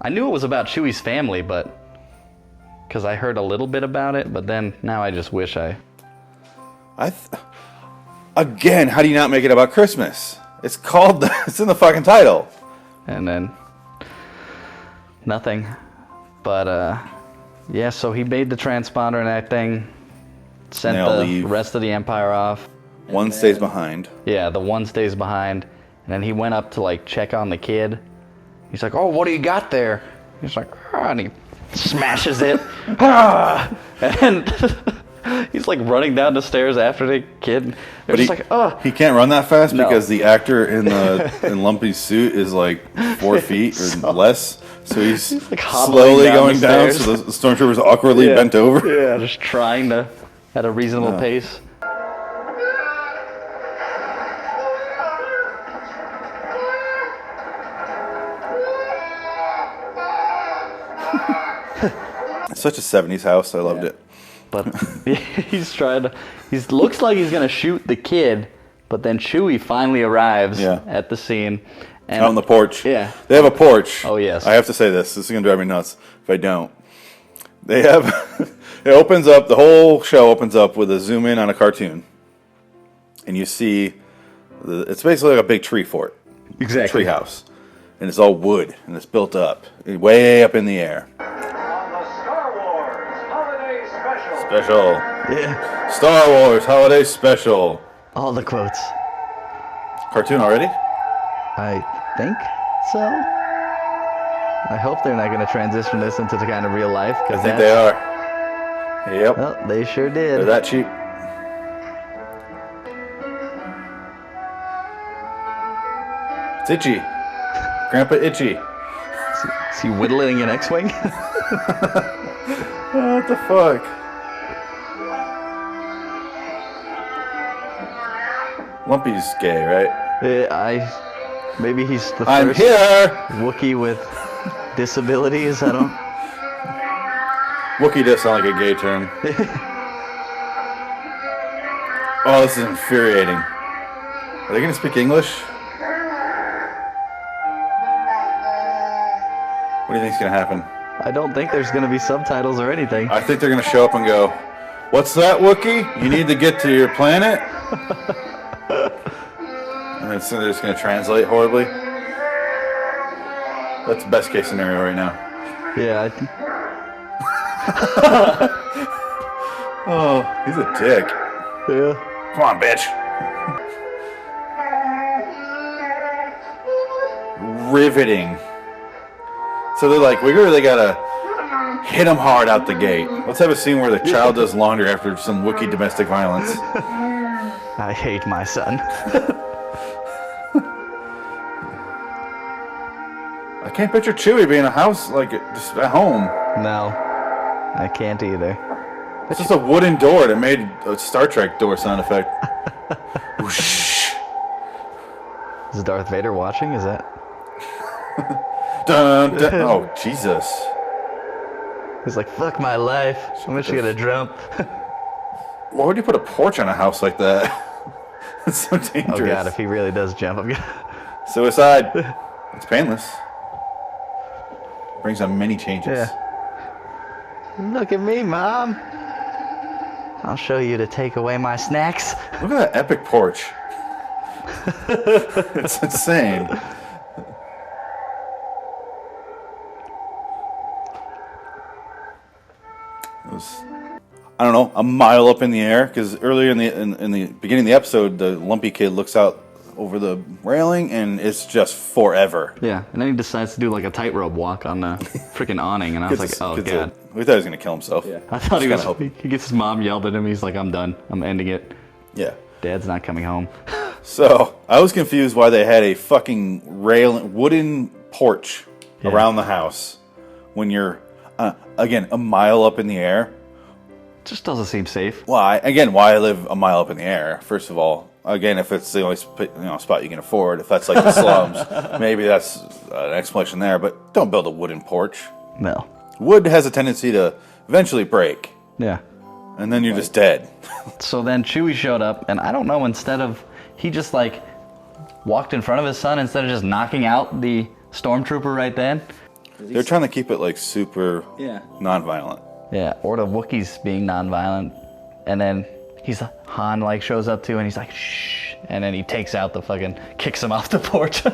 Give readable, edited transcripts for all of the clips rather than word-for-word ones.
I knew it was about Chewie's family, but because I heard a little bit about it, but then now I just wish Again, how do you not make it about Christmas? It's called. It's in the fucking title. And then nothing. But yeah, so he made the transponder and that thing, sent the rest of the Empire off. One stays behind. Yeah, the one stays behind. And then he went up to like check on the kid. He's like, "Oh, what do you got there?" He's like, "Ah," and he smashes it. Ah! And he's like running down the stairs after the kid. But he, like, oh. He can't run that fast because the actor in Lumpy's suit is like 4 feet or less. So he's like slowly going down. So the stormtrooper's awkwardly bent over. Yeah, just trying to at a reasonable pace. It's such a 70s house. I loved it. But he looks like he's going to shoot the kid, but then Chewie finally arrives at the scene. And out on the porch. Yeah. They have a porch. Oh, yes. I have to say this. This is going to drive me nuts if I don't. They have... It opens up... The whole show opens up with a zoom in on a cartoon. And you see... It's basically like a big tree fort. Exactly. Tree house. And it's all wood. And it's built up. Way up in the air. Special. Yeah. Star Wars Holiday Special. All the quotes. Cartoon already? I think so. I hope they're not going to transition this into the kind of real life. I think they are. Yep. Well, they sure did. They're that cheap. It's Itchy. Grandpa Itchy. Is he whittling an X-Wing? What the fuck? Lumpy's gay, right? Maybe he's the I'm first here. Wookiee with disabilities. I don't. Wookiee does sound like a gay term. Oh, this is infuriating. Are they gonna speak English? What do you think's gonna happen? I don't think there's gonna be subtitles or anything. I think they're gonna show up and go, "What's that, Wookiee? You need to get to your planet." And then so they're just going to translate horribly. That's the best case scenario right now. Yeah. Oh, he's a dick. Yeah. Come on, bitch. Riveting. So they're like, we really got to hit him hard out the gate. Let's have a scene where the child does laundry after some Wookiee domestic violence. I hate my son. I can't picture Chewie being a house, like, just at home. No, I can't either. It's just a wooden door that made a Star Trek door sound effect. Whoosh. Is Darth Vader watching? Is that? Dun, dun. Oh, Jesus. He's like, fuck my life. I'm just gonna jump. Why would you put a porch on a house like that? It's so dangerous. Oh god, if he really does jump, I'm gonna... Suicide. It's painless. Brings on many changes. Yeah. Look at me, Mom. I'll show you to take away my snacks. Look at that epic porch. It's insane. It was, I don't know, a mile up in the air, because earlier in the beginning of the episode, the lumpy kid looks out over the railing and it's just forever. Yeah, and then he decides to do like a tightrope walk on the freaking awning, and I was like, oh god. We thought he was gonna kill himself. Yeah. I thought he gets his mom yelled at him. He's like, I'm done. I'm ending it. Yeah. Dad's not coming home. So I was confused why they had a fucking wooden porch around the house when you're again a mile up in the air. Just doesn't seem safe. Why I live a mile up in the air? First of all, again, if it's the only spot you can afford, if that's like the slums, maybe that's an explanation there. But don't build a wooden porch. No. Wood has a tendency to eventually break. Yeah. And then you're just dead. So then Chewie showed up, and I don't know, instead of, he just like walked in front of his son instead of just knocking out the stormtrooper right then. They're trying to keep it like super non-violent. Yeah, or the Wookiees being non-violent, and then Han like shows up too, and he's like, shh, and then he takes out kicks him off the porch.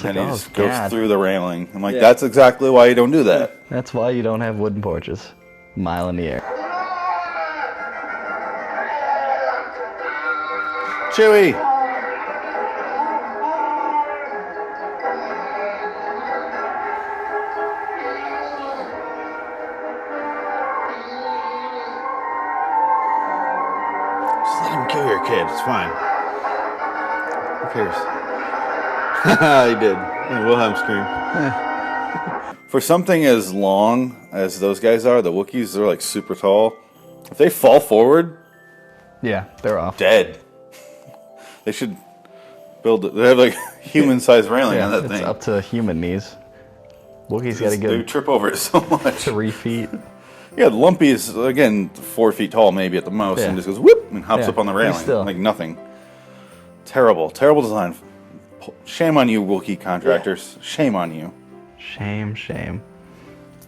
And he just goes through the railing. I'm like, that's exactly why you don't do that. That's why you don't have wooden porches. Mile in the air. Chewie! Just let him kill your kid. It's fine. Who cares? He did. Yeah, Wilhelm scream. For something as long as those guys are, the Wookiees are like super tall. If they fall forward, Yeah, they're off. dead. They should build it. They have like human-sized railing on that it's thing. up to human knees. Wookiees got to They go trip over it so much. 3 feet. Yeah, Lumpy is, again, 4 feet tall maybe at the most, Yeah. and just goes whoop and hops Yeah, up on the he's railing still- like nothing. Terrible design. Shame on you, Wookiee contractors. Shame on you. Shame.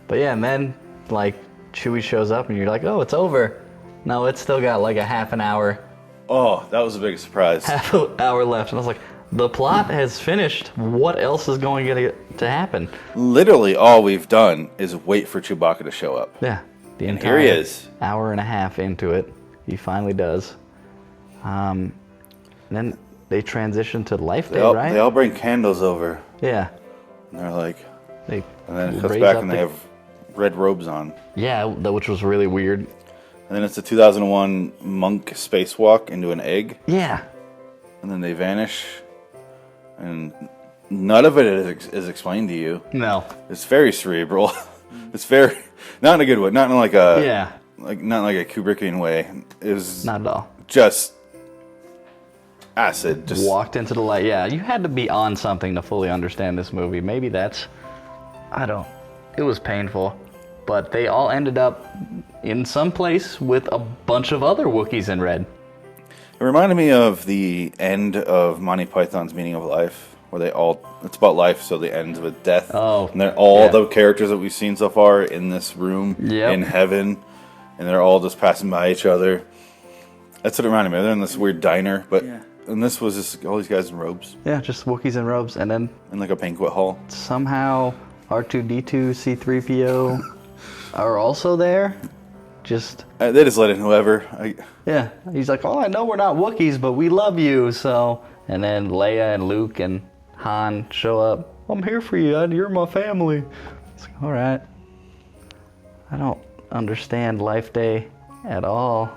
But yeah, and then like Chewie shows up, and you're like, oh, it's over. No, it's still got like a half an hour Oh, that was a big surprise. left. And I was like, the plot has finished. What else is going to happen? Literally, all we've done is wait for Chewbacca to show up. Yeah, the And entire here he is. hour and a half into it, he finally does. And then they transition to Life Day, right? They all bring candles over, Yeah, and they're like, they and then it cuts raise back up and the- they have red robes on. which was really weird. And then it's the 2001 monk spacewalk into an egg, Yeah, and then they vanish, and none of it is explained to you. no, It's very cerebral. It's very not in a good way, not in like a yeah, not like a Kubrickian way. It was not at all. just acid. Just Walked into the light. Yeah, you had to be on something to fully understand this movie. Maybe that's, it was painful. But they all ended up in some place with a bunch of other Wookiees in red. It reminded me of the end of Monty Python's Meaning of Life, where it's about life, so the ends with death. Oh, And they're all yeah. the characters that we've seen so far in this room, Yep. in heaven, and they're all just passing by each other. That's what it reminded me of. They're in this weird diner, and this was just all these guys in robes, Yeah, just Wookiees in robes. And then in like a banquet hall. somehow R2-D2, C-3PO are also there. They just let in whoever. Yeah, he's like, oh, I know we're not Wookiees, but we love you, so... And then Leia and Luke and Han show up. I'm here for you, you're my family. It's like, all right. I don't understand Life Day at all.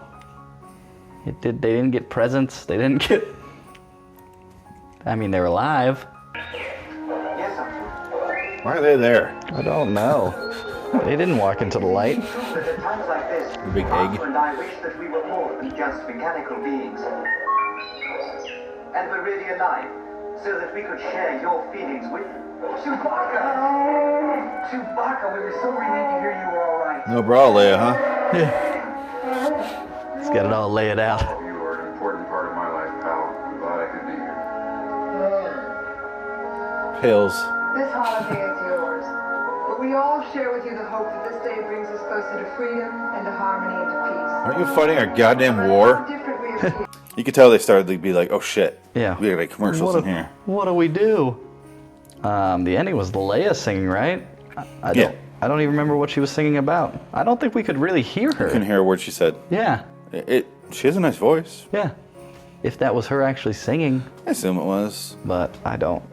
They didn't get presents, they didn't get... I mean, they're alive. Why are they there? I don't know. They didn't walk into the light. The big egg. And I wish that we were more than just mechanical beings. And were really alive, so that we could share your feelings with Chewbacca! Chewbacca, we were so relieved to hear you were alright. No bra, Leia, huh? Yeah. Let's get it all laid out. You are an important part of my life, pal. I'm glad I could be here. Pills. This holiday is yours. But we all share with you the hope that this day brings us closer to freedom and to harmony and to peace. Aren't you fighting a goddamn war? Different way of feeling. You could tell they started to be like, oh shit. Yeah. We gotta make commercials in here. What do we do? The ending was Leia singing, right? I don't even remember what she was singing about. I don't think we could really hear her. Couldn't hear a word she said. Yeah, She has a nice voice. yeah. If that was her actually singing, I assume it was. but I don't.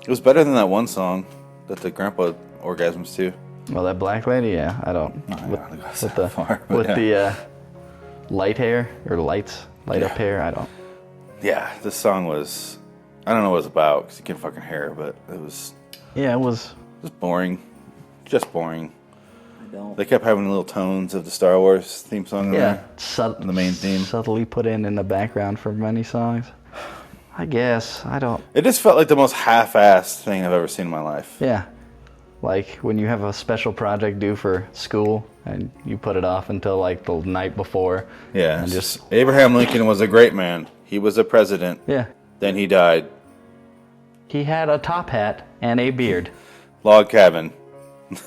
It was better than that one song that the grandpa orgasms to. Well, that black lady, yeah, I don't. With, don't go with that the far, but with yeah. the light hair or light up hair, I don't. Yeah, this song was. I don't know what it was about because you can't fucking hear it, but it was Yeah, it was. just boring. Just boring. I don't. They kept having little tones of the Star Wars theme song in Yeah, there. The main theme. subtly put in the background for many songs. I guess I don't. It just felt like the most half-assed thing I've ever seen in my life. Yeah, like when you have a special project due for school and you put it off until like the night before. Yeah, and it's just Abraham Lincoln was a great man. He was a president. yeah. Then he died. He had a top hat and a beard. log cabin.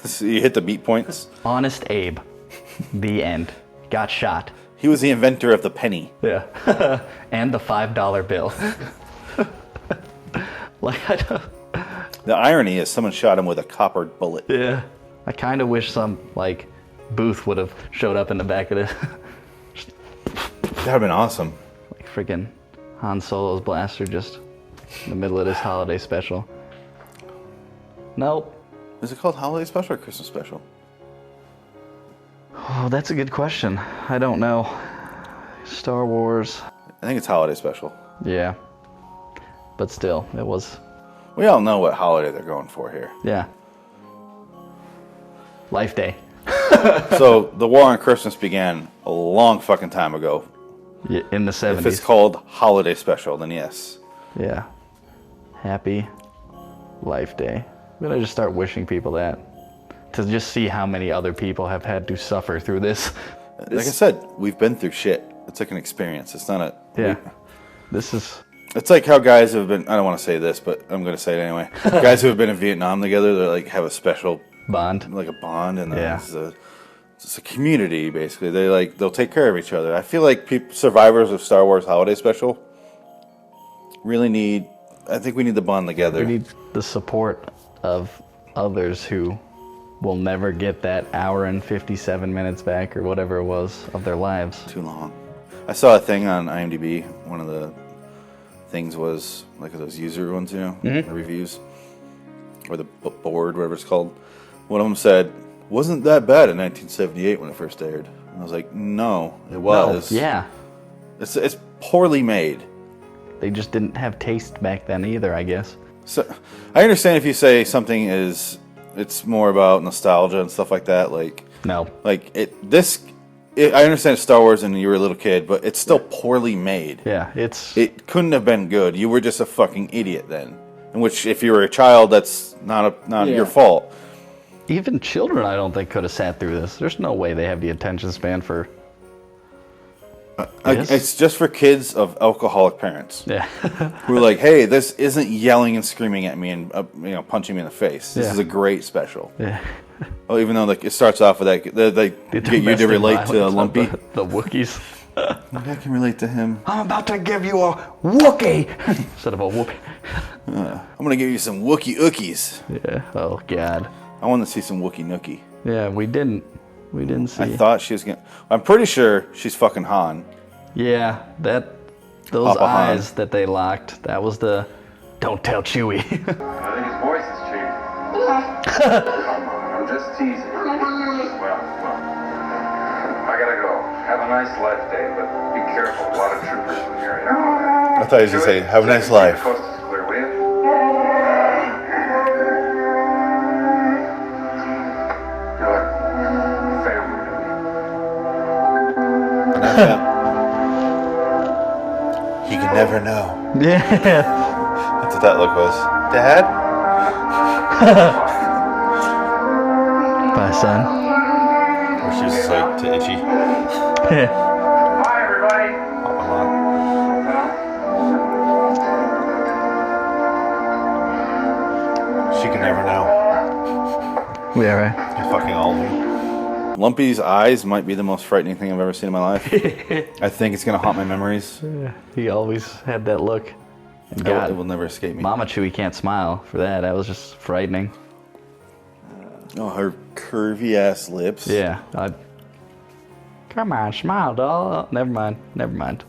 So you hit the beat points. Honest Abe. The end. Got shot. He was the inventor of the penny. Yeah. And the $5 bill. Like, I don't... The irony is someone shot him with a copper bullet. Yeah. I kind of wish some, like, Booth would have showed up in the back of this. That would have been awesome. Like freaking Han Solo's blaster just in the middle of this holiday special. Nope. Is it called Holiday Special or Christmas Special? Oh, that's a good question. I don't know. Star Wars. I think it's Holiday Special. Yeah. But still, it was... We all know what holiday they're going for here. Yeah. Life Day. So, the war on Christmas began a long fucking time ago. Yeah, in the 70s. If it's called Holiday Special, then yes. Yeah. Happy Life Day. I'm gonna just start wishing people that. To just see how many other people have had to suffer through this. Like I said, we've been through shit. It's like an experience. It's not a... Yeah. This is... It's like how guys who have been... I don't want to say this, but I'm going to say it anyway. Guys who have been in Vietnam together, they like have a special... Bond. Like a bond, and Yeah. it's a community, basically. They'll take care of each other. I feel like survivors of Star Wars Holiday Special really need... I think we need to bond together. We need the support of others who will never get that hour and 57 minutes back or whatever it was of their lives. Too long. I saw a thing on IMDb. One of the things was like those user ones, you know, the reviews, or the board, whatever it's called. One of them said, "Wasn't that bad in 1978 when it first aired?" And I was like, "No, it was. No, yeah. It's poorly made." They just didn't have taste back then either, I guess. So I understand if you say something is, it's more about nostalgia and stuff like that. Like No. Like I understand it's Star Wars and you were a little kid, but it's still poorly made. Yeah, It couldn't have been good. You were just a fucking idiot then. In which, if you were a child, that's not your fault. even children I don't think could have sat through this. There's no way they have the attention span for this. It's just for kids of alcoholic parents. Yeah. Who are like, hey, this isn't yelling and screaming at me and punching me in the face. This Yeah. is a great special. Yeah. Oh, even though like it starts off with that, they get you to relate to Lumpy. The Wookiees. I can relate to him. I'm about to give you a Wookie instead of a whoopee. I'm gonna give you some Wookie Ookies. Yeah. Oh God. I want to see some Wookie Nookie. Yeah, we didn't see. I thought she was gonna. I'm pretty sure she's fucking Han. Yeah, those Papa Han. eyes that they locked. That was the don't tell Chewie. I think his voice has changed. Come on, I'm just teasing. Well, I gotta go. Have a nice life day, but be careful. A lot of troopers in the area. I thought he was gonna say, "Have a nice life." Coast is clear, will you? You're like family to me. He can never know. Yeah. That's what that look was. Dad? Bye, son. Or she was just like to Itchy. Hi, everybody. She can never know. Yeah, right. Fucking all of them. Lumpy's eyes might be the most frightening thing I've ever seen in my life. I think it's gonna haunt my memories. He always had that look. And It God, will never escape me. Mama Chewie can't smile for that. That was just frightening. Oh, her curvy ass lips. Yeah. Come on, smile, doll. Never mind.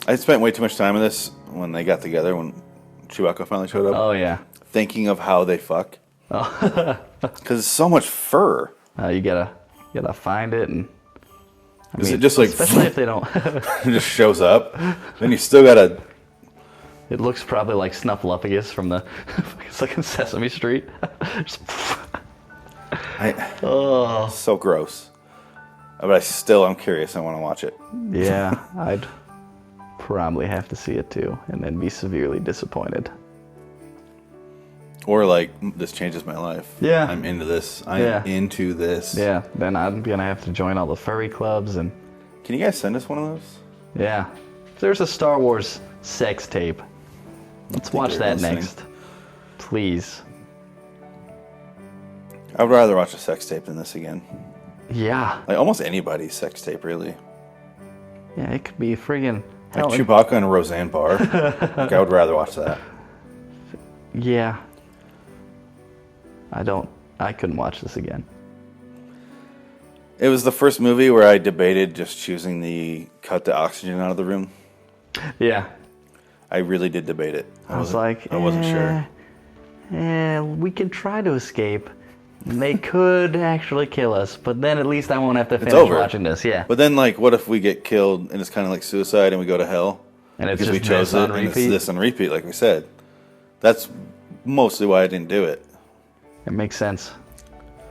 I spent way too much time in this when they got together, when Chewbacca finally showed up. Oh yeah. Thinking of how they fuck. Oh. Because it's so much fur. You gotta find it, and Is it just like especially if they don't. it just shows up? Then you still gotta. It looks probably like Snuffleupagus from the fucking Sesame Street. Just- oh So gross. But I'm curious. I want to watch it. yeah, I'd probably have to see it too, and then be severely disappointed. Or like, this changes my life. Yeah. I'm into this. Yeah. I'm into this. Yeah, then I'm gonna have to join all the furry clubs and Can you guys send us one of those? yeah. There's a Star Wars sex tape. Let's watch they're that listening. next, please. I would rather watch a sex tape than this again. Yeah. Like almost anybody's sex tape, really. Yeah, it could be friggin' Like hell. Chewbacca and a Roseanne Barr. Like, I would rather watch that. Yeah. I couldn't watch this again. It was the first movie where I debated just choosing the cut the oxygen out of the room. Yeah. I really did debate it. I was like, I wasn't sure. We can try to escape. They could actually kill us, but then at least I won't have to finish over. watching this. Yeah. But then, like, what if we get killed and it's kind of like suicide and we go to hell? And it's because we just chose this it on and it's repeat? this on repeat, like we said. That's mostly why I didn't do it. It makes sense.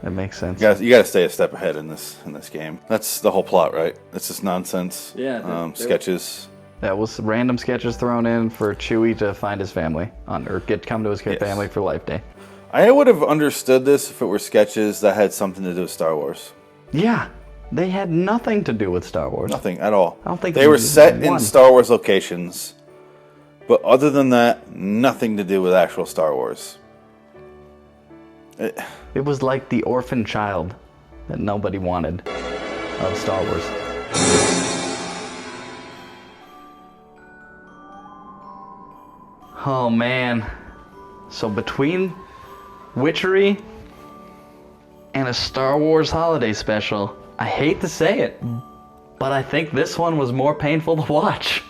It makes sense. You gotta stay a step ahead in this game. That's the whole plot, right? It's just nonsense. Yeah, Sketches. That was random sketches thrown in for Chewie to find his family or come to his family for Life Day. I would have understood this if it were sketches that had something to do with Star Wars. Yeah, they had nothing to do with Star Wars. Nothing at all. I don't think they were set in one. Star Wars locations, but other than that, nothing to do with actual Star Wars. It was like the orphan child that nobody wanted of Star Wars. Oh man. So between Witchery and a Star Wars holiday special, I hate to say it, but I think this one was more painful to watch.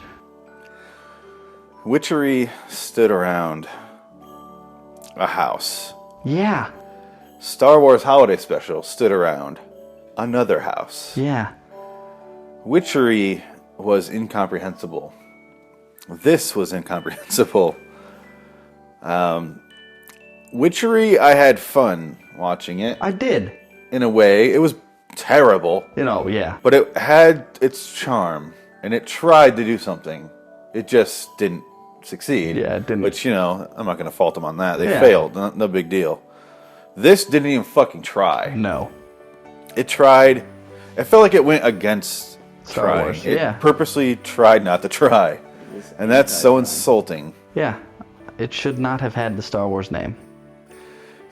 Witchery stood around a house. Yeah, Star Wars Holiday Special stood around another house. yeah. Witchery was incomprehensible. This was incomprehensible. Witchery, I had fun watching it. I did. In a way, it was terrible, Yeah. but it had its charm, and it tried to do something. It just didn't succeed. Yeah, it didn't. Which, I'm not going to fault them on that. They Yeah. failed. No big deal. This didn't even fucking try. No. It tried. It felt like it went against Star trying. Wars, It yeah. purposely tried not to try. And that's so insulting. Yeah. It should not have had the Star Wars name.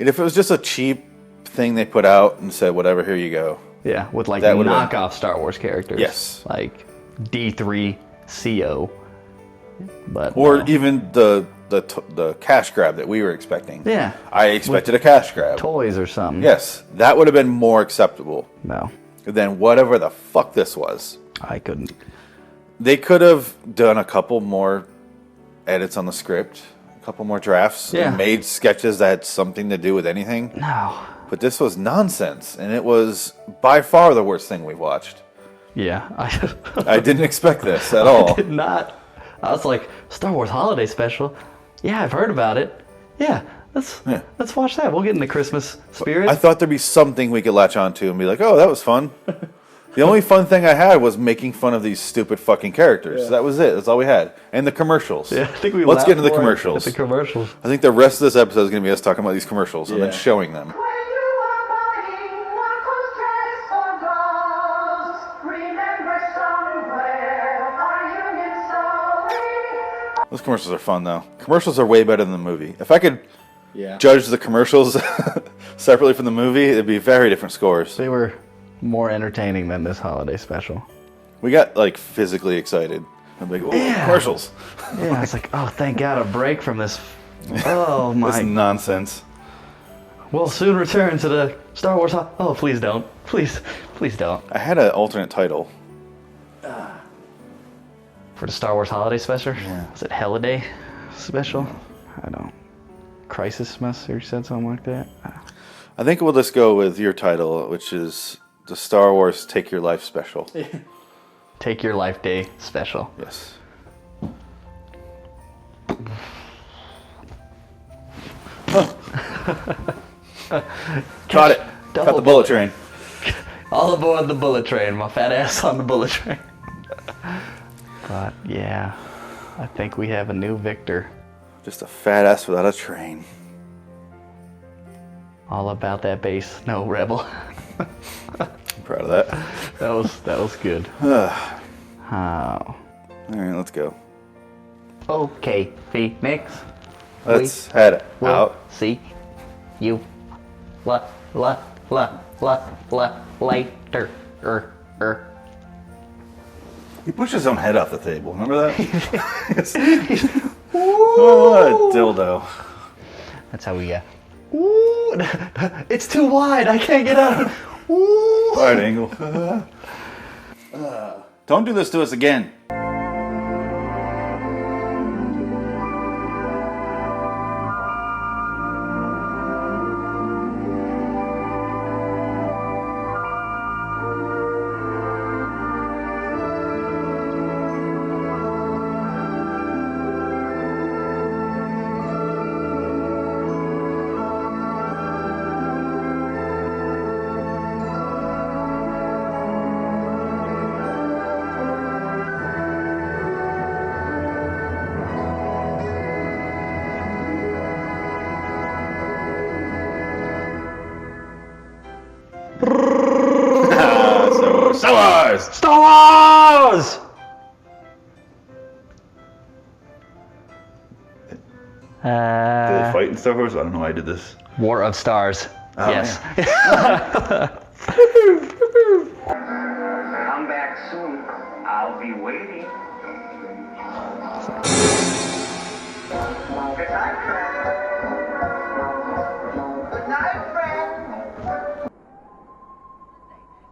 And if it was just a cheap thing they put out and said, whatever, here you go. Yeah, with like That would've knockoff Star Wars characters. Yes. Like D3CO. But Or no. even the cash grab that we were expecting. Yeah. I expected a cash grab. Toys or something. Yes, that would have been more acceptable No, than whatever the fuck this was. I couldn't. They could have done a couple more edits on the script, a couple more drafts, Yeah. and made sketches that had something to do with anything. No. But this was nonsense, and it was by far the worst thing we've watched. Yeah. I didn't expect this at all. did not. I was like, Star Wars Holiday Special? Yeah, I've heard about it. Yeah, let's watch that. We'll get in the Christmas spirit. I thought there'd be something we could latch onto and be like, oh, that was fun. The only fun thing I had was making fun of these stupid fucking characters. That was it. That's all we had. And the commercials. yeah, I think we Let's get into the laughed more commercials. at the commercials. I think the rest of this episode is going to be us talking about these commercials and then showing them. When you are buying Marco's dress or dolls, remember somewhere our union's sewing. Those commercials are fun, though. Commercials are way better than the movie. If I could judge the commercials separately from the movie, it'd be very different scores. They were more entertaining than this holiday special. We got, like, physically excited. I'm like, oh, commercials. Yeah, I was like, oh, thank God, a break from this. Oh, This my. nonsense. We'll soon return to the Star Wars. Oh, please don't. Please don't. I had an alternate title. For the Star Wars Holiday Special? Yeah. Was it Holiday Special? I don't. Crisis Mess, or you said something like that? I think we'll just go with your title, which is the Star Wars Take Your Life Special. Take Your Life Day Special. Yes. Got it. Got Double the bullet train. All aboard the bullet train. My fat ass on the bullet train. But, yeah. I think we have a new victor. Just a fat ass without a train. All about that bass. No, Rebel. I'm proud of that. That was good. All Oh. right, let's go. Okay, Phoenix. Let's head We'll out. see you lighter. He pushed his own head off the table. Remember that? Oh, what a dildo. That's how we Ooh, it's too wide. I can't get out. Ooh. Wide angle. Don't do this to us again. Star Wars! Star Wars! Did they fight in Star Wars? I don't know why I did this. War of Stars. Oh, yes. Come back soon. I'll be waiting. Good night, friend.